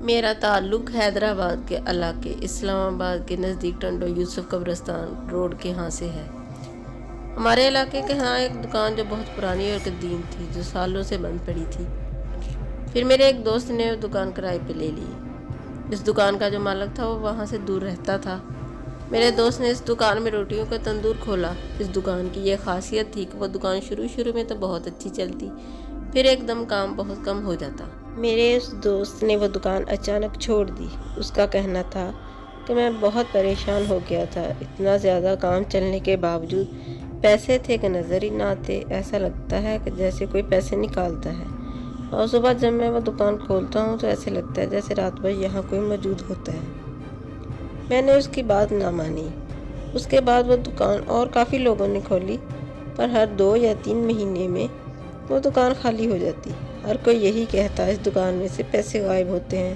میرا تعلق حیدرآباد کے علاقے اسلام آباد کے نزدیک ٹنڈو یوسف قبرستان روڈ کے ہاں سے ہے۔ ہمارے علاقے کے ہاں ایک دکان جو بہت پرانی اور قدیم تھی، جو سالوں سے بند پڑی تھی۔ پھر میرے ایک دوست نے وہ دکان کرائے پہ لے لی۔ اس دکان کا جو مالک تھا وہ وہاں سے دور رہتا تھا۔ میرے دوست نے اس دکان میں روٹیوں کا تندور کھولا۔ اس دکان کی یہ خاصیت تھی کہ وہ دکان شروع میں تو بہت اچھی چلتی، پھر ایک دم کام بہت کم ہو جاتا۔ میرے اس دوست نے وہ دکان اچانک چھوڑ دی۔ اس کا کہنا تھا کہ میں بہت پریشان ہو گیا تھا، اتنا زیادہ کام چلنے کے باوجود پیسے تھے کہ نظر ہی نہ آتے، ایسا لگتا ہے کہ جیسے کوئی پیسے نکالتا ہے، اور صبح جب میں وہ دکان کھولتا ہوں تو ایسے لگتا ہے جیسے رات بھر یہاں کوئی موجود ہوتا ہے۔ میں نے اس کی بات نہ مانی۔ اس کے بعد وہ دکان اور کافی لوگوں نے کھولی، پر ہر 2 یا 3 مہینے میں وہ دکان خالی ہو جاتی۔ ہر کوئی یہی کہتا ہے اس دکان میں سے پیسے غائب ہوتے ہیں،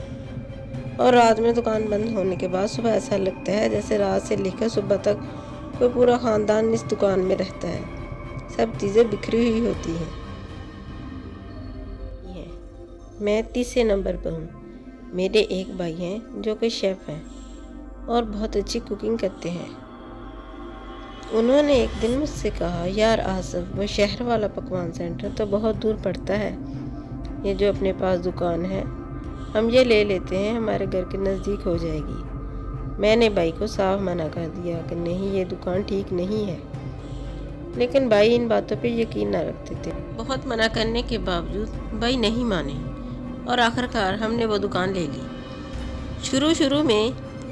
اور رات میں دکان بند ہونے کے بعد صبح ایسا لگتا ہے جیسے رات سے لے کر صبح تک کوئی پورا خاندان اس دکان میں رہتا ہے، سب چیزیں بکھری ہوئی ہوتی ہیں۔ میں تیسرے نمبر پر ہوں۔ میرے ایک بھائی ہیں جو کہ شیف ہیں اور بہت اچھی کوکنگ کرتے ہیں۔ انہوں نے ایک دن مجھ سے کہا، یار آصف، وہ شہر والا پکوان سینٹر تو بہت دور پڑتا ہے، یہ جو اپنے پاس دکان ہے ہم یہ لے لیتے ہیں، ہمارے گھر کے نزدیک ہو جائے گی۔ میں نے بھائی کو صاف منع کر دیا کہ نہیں، یہ دکان ٹھیک نہیں ہے، لیکن بھائی ان باتوں پہ یقین نہ رکھتے تھے۔ بہت منع کرنے کے باوجود بھائی نہیں مانے، اور آخرکار ہم نے وہ دکان لے لی۔ شروع میں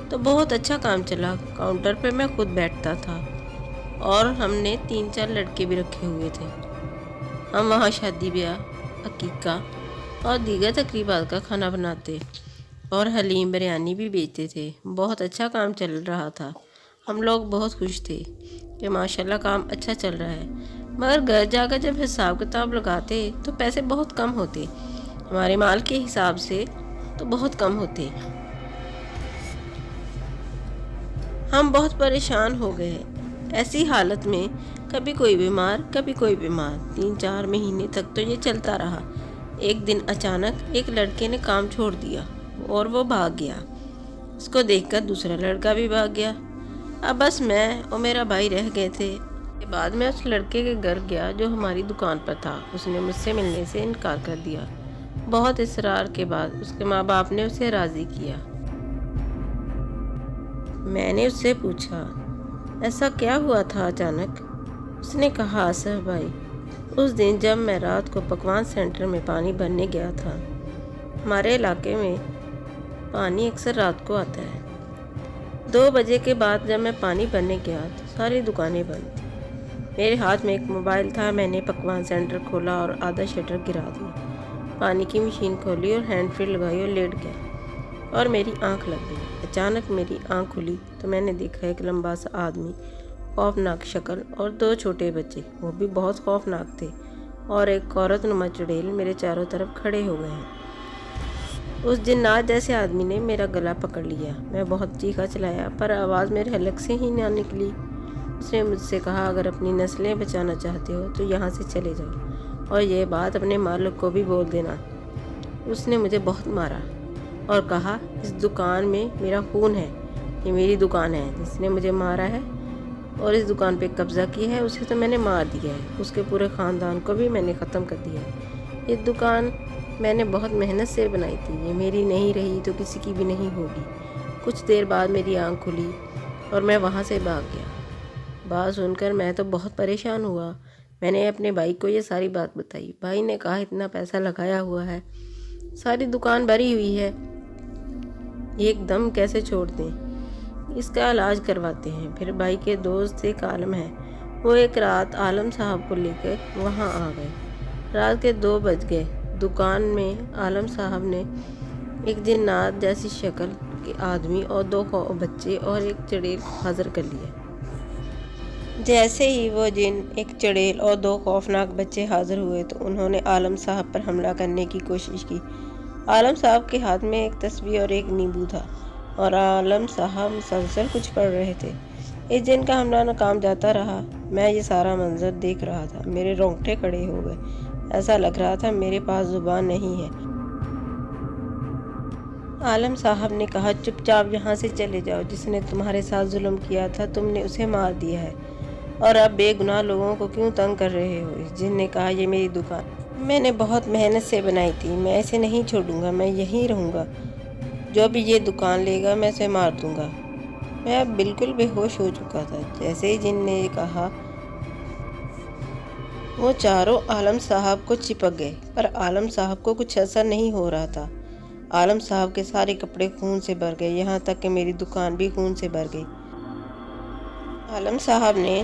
تو بہت اچھا کام چلا، کاؤنٹر پہ میں خود بیٹھتا تھا، اور ہم نے 3-4 لڑکے بھی رکھے ہوئے تھے۔ ہم وہاں شادی بیاہ، عقیقہ اور دیگر تقریبات کا کھانا بناتے اور حلیم بریانی بھی بیچتے تھے۔ بہت اچھا کام چل رہا تھا، ہم لوگ بہت خوش تھے کہ ماشاءاللہ کام اچھا چل رہا ہے، مگر گھر جا کر جب حساب کتاب لگاتے تو پیسے بہت کم ہوتے، ہمارے مال کے حساب سے تو بہت کم ہوتے۔ ہم بہت پریشان ہو گئے۔ ایسی حالت میں کبھی کوئی بیمار کبھی کوئی بیمار، 3-4 مہینے تک تو یہ چلتا رہا۔ ایک دن اچانک ایک لڑکے نے کام چھوڑ دیا اور وہ بھاگ گیا۔ اس کو دیکھ کر دوسرا لڑکا بھی بھاگ گیا۔ اب بس میں اور میرا بھائی رہ گئے تھے۔ اس کے بعد میں اس لڑکے کے گھر گیا جو ہماری دکان پر تھا۔ اس نے مجھ سے ملنے سے انکار کر دیا۔ بہت اصرار کے بعد اس کے ماں باپ نے اسے راضی کیا۔ میں نے اس سے پوچھا، ایسا کیا ہوا تھا اچانک؟ اس نے کہا، آصف بھائی، اس دن جب میں رات کو پکوان سینٹر میں پانی بھرنے گیا تھا، ہمارے علاقے میں پانی اکثر رات کو آتا ہے۔ 2 بجے کے بعد جب میں پانی بھرنے گیا تو ساری دکانیں بند تھیں۔ میرے ہاتھ میں ایک موبائل تھا، میں نے پکوان سینٹر کھولا اور آدھا شٹر گرا دیا، پانی کی مشین کھولی اور ہینڈ فری لگائی اور لیٹ گیا، اور میری آنکھ لگ گئی۔ اچانک میری آنکھ کھلی تو میں نے دیکھا ایک لمبا سا آدمی، خوفناک شکل، اور 2 چھوٹے بچے، وہ بھی بہت خوفناک تھے، اور ایک عورت نما چڑیل میرے چاروں طرف کھڑے ہو گئے ہیں۔ اس جنات جیسے آدمی نے میرا گلا پکڑ لیا، میں بہت چیخا چلایا پر آواز میرے حلق سے ہی نہ نکلی۔ اس نے مجھ سے کہا، اگر اپنی نسلیں بچانا چاہتے ہو تو یہاں سے چلے جاؤ، اور یہ بات اپنے مالک کو بھی بول دینا۔ اس نے مجھے بہت مارا اور کہا، اس دکان میں میرا خون ہے، یہ میری دکان ہے، جس نے مجھے مارا ہے اور اس دکان پہ قبضہ کیا ہے اسے تو میں نے مار دیا ہے، اس کے پورے خاندان کو بھی میں نے ختم کر دیا ہے۔ یہ دکان میں نے بہت محنت سے بنائی تھی، یہ میری نہیں رہی تو کسی کی بھی نہیں ہوگی۔ کچھ دیر بعد میری آنکھ کھلی اور میں وہاں سے بھاگ گیا۔ بات سن کر میں تو بہت پریشان ہوا۔ میں نے اپنے بھائی کو یہ ساری بات بتائی۔ بھائی نے کہا، اتنا پیسہ لگایا ہوا ہے، ساری دکان بھری ہوئی ہے، ایک دم کیسے چھوڑ دیں، اس کا علاج کرواتے ہیں۔ پھر بھائی کے دوست ایک عالم ہے، وہ ایک رات عالم صاحب کو لے کر وہاں آ گئے۔ رات کے 2 بج گئے۔ دکان میں عالم صاحب نے ایک جنات جیسی شکل کے آدمی اور 2 بچے اور ایک چڑیل حاضر کر لیا۔ جیسے ہی وہ جن، ایک چڑیل اور 2 خوفناک بچے حاضر ہوئے تو انہوں نے عالم صاحب پر حملہ کرنے کی کوشش کی۔ عالم صاحب کے ہاتھ میں ایک تسبیح اور ایک نیبو تھا، اور عالم صاحب مسلسل کچھ پڑھ رہے تھے۔ اس جن کا حملہ ناکام جاتا رہا۔ میں یہ سارا منظر دیکھ رہا تھا، میرے رونگٹے کھڑے ہو گئے، ایسا لگ رہا تھا میرے پاس زبان نہیں ہے۔ عالم صاحب نے کہا، چپ چاپ یہاں سے چلے جاؤ، جس نے تمہارے ساتھ ظلم کیا تھا تم نے اسے مار دیا ہے، اور اب بے گناہ لوگوں کو کیوں تنگ کر رہے ہو؟ اس جن نے کہا، یہ میری دکان میں نے بہت محنت سے بنائی تھی، میں اسے نہیں چھوڑوں گا، میں یہیں رہوں گا، جو بھی یہ دکان لے گا میں اسے مار دوں گا۔ میں اب بالکل بے ہوش ہو چکا تھا۔ جیسے ہی جن نے کہا وہ چاروں عالم صاحب کو چپک گئے، پر عالم صاحب کو کچھ اثر نہیں ہو رہا تھا۔ عالم صاحب کے سارے کپڑے خون سے بھر گئے، یہاں تک کہ میری دکان بھی خون سے بھر گئی۔ عالم صاحب نے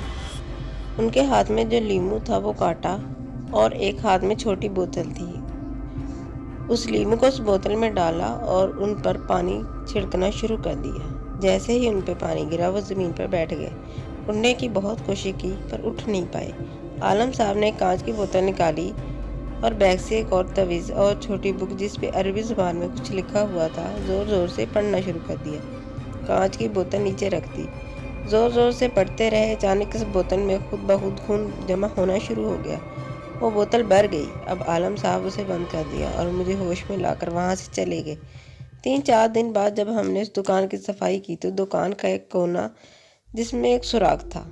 ان کے ہاتھ میں جو لیمو تھا وہ کاٹا، اور ایک ہاتھ میں چھوٹی بوتل تھی، اس لیمو کو اس بوتل میں ڈالا اور ان پر پانی چھڑکنا شروع کر دیا۔ جیسے ہی ان پہ پانی گرا وہ زمین پر بیٹھ گئے۔ اٹھنے کی بہت کوشش کی پر اٹھ نہیں پائے۔ عالم صاحب نے ایک کانچ کی بوتل نکالی اور بیگ سے ایک اور تویز اور چھوٹی بک جس پہ عربی زبان میں کچھ لکھا ہوا تھا زور زور سے پڑھنا شروع کر دیا۔ کانچ کی بوتل نیچے رکھ دی، زور زور سے پڑھتے رہے۔ اچانک اس بوتل میں خود بخود خون جمع ہونا شروع ہو گیا، وہ بوتل بھر گئی۔ اب عالم صاحب اسے بند کر دیا اور مجھے ہوش میں لا کر وہاں سے چلے گئے۔ 3-4 دن بعد جب ہم نے اس دکان کی صفائی کی تو دکان کا ایک کونا جس میں ایک سوراخ تھا،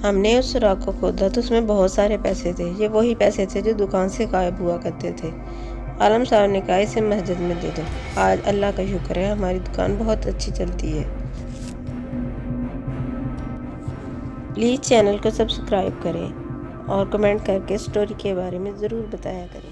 ہم نے اس سوراخ کو کھودا تو اس میں بہت سارے پیسے تھے۔ یہ وہی پیسے تھے جو دکان سے غائب ہوا کرتے تھے۔ عالم صاحب نے کہا، اسے مسجد میں دے دو، آج اللہ کا شکر ہے ہماری دکان بہت اچھی چلتی ہے۔ پلیز چینل کو سبسکرائب کریں اور کمنٹ کر کے سٹوری کے بارے میں ضرور بتایا کریں۔